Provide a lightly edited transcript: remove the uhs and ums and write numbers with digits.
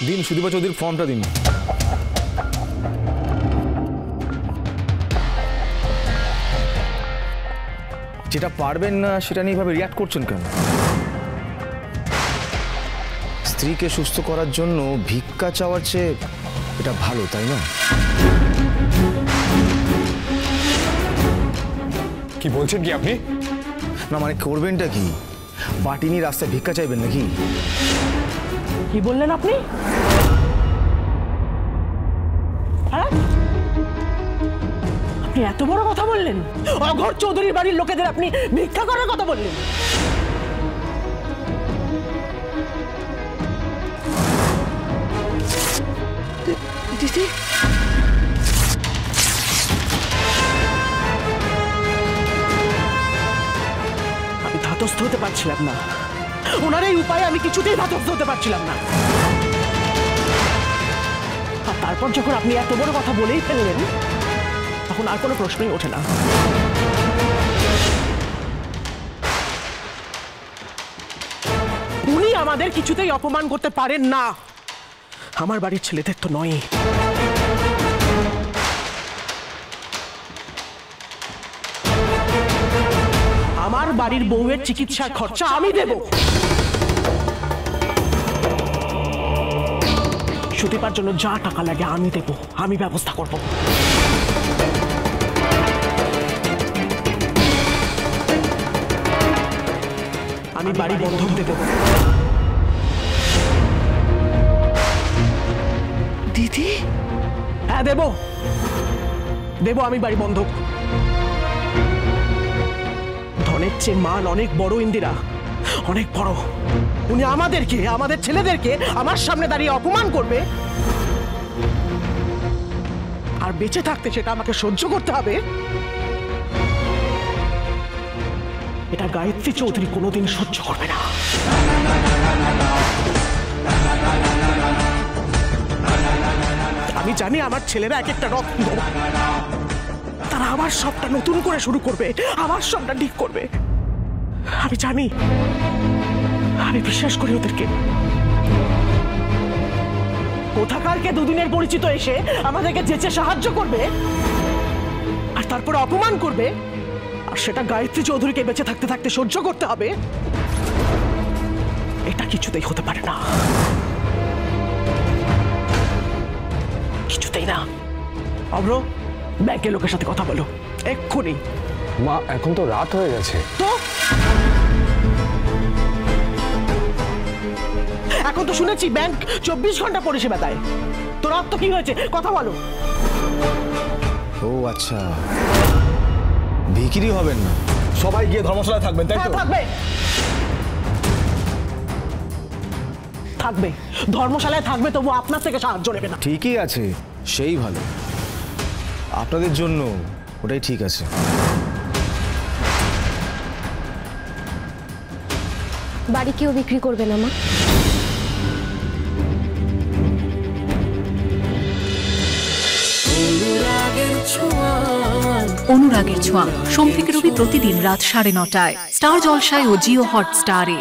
দিন সুদীপা চৌধুরীর ফর্মটা দিন। যেটা পারবেন না সেটা নিয়ে ভাবে রিয়াক্ট করছেন কেন? স্ত্রীকে সুস্থ করার জন্য ভিক্ষা চাওয়ার চেয়ে এটা ভালো, তাই না? কি বলছেন কি আপনি? না মানে করবেনটা কি? বাটি নিয়ে রাস্তায় ভিক্ষা চাইবেন নাকি? কি বললেন আপনি? আপনি এত বড় কথা বললেন? অঘর চৌধুরীর বাড়ির লোকেদের আপনি ভিক্ষা করার কথা বললেন? দিদি, আমি ধাতস্থ হতে পারছিলাম না। ওনার এই উপায়ে আমি কিছুতেই ধাতস্থ হতে পারছিলাম না। আর তারপর যখন আপনি এত বড় কথা বলেই ফেললেন, তখন আর কোনো প্রশ্নই ওঠে না। উনি আমাদের কিছুতেই অপমান করতে পারেন না, আমার বাড়ির ছেলেদের তো নয়। আমার বাড়ির বউয়ের চিকিৎসার খরচা আমি দেব। সুদীপার জন্য যা টাকা লাগে আমি দেব, আমি ব্যবস্থা করব। আমি বাড়ি বন্ধক দেব। দিদি? হ্যাঁ দেব, দেব আমি বাড়ি বন্ধক। ধনের চেয়ে মান অনেক বড় ইন্দিরা, অনেক বড়। উনি আমাদেরকে, আমাদের ছেলেদেরকে আমার সামনে দাঁড়িয়ে অপমান করবে, আর বেঁচে থাকতে সেটা আমাকে সহ্য করতে হবে। এটা গায়ত্রী চৌধুরী কোনোদিন সহ্য করবে না। আমি জানি আমার ছেলেরা এক একটা রত্ন, তারা আবার সবটা নতুন করে শুরু করবে, আবার সবটা ঠিক করবে। আমি জানি, আমি বিশ্বাস করি ওদেরকে। কোথাকারকে দুদিনের পরিচিত এসে আমাদেরকে যেচে সাহায্য করবে আর তারপরে অপমান করবে, আর সেটা গায়ত্রী চৌধুরীকে বেঁচে থাকতে থাকতে সহ্য করতে হবে, এটা কিছুতেই হতে পারে না, কিছুতেই না। অব্র, ব্যাংকের লোকের সাথে কথা বলো এক্ষুনি। মা, এখন তো রাত হয়ে গেছে। তো এখন তো শুনেছি ব্যাংক 24 ঘন্টা পরিষেবা দেয়। তো রাত তো কি হয়েছে, কথা বলো। ও আচ্ছা, ভিখিরি হবেন না, সবাই গিয়ে ধর্মশালায় থাকবেন, তাই তো? থাকবে, থাকবে, ধর্মশালায় থাকবে, তবু আপনার থেকে সাহায্য নেবে না। ঠিকই আছে, সেই ভালো। আপনাদের জন্য ওটাই ঠিক আছে। বাড়ি কেউ বিক্রি করবে না মা? অনুরাগের ছোঁয়া সোম থেকে রবি প্রতিদিন রাত 9:30টায় স্টার জলসায় ও জিও হটস্টারে।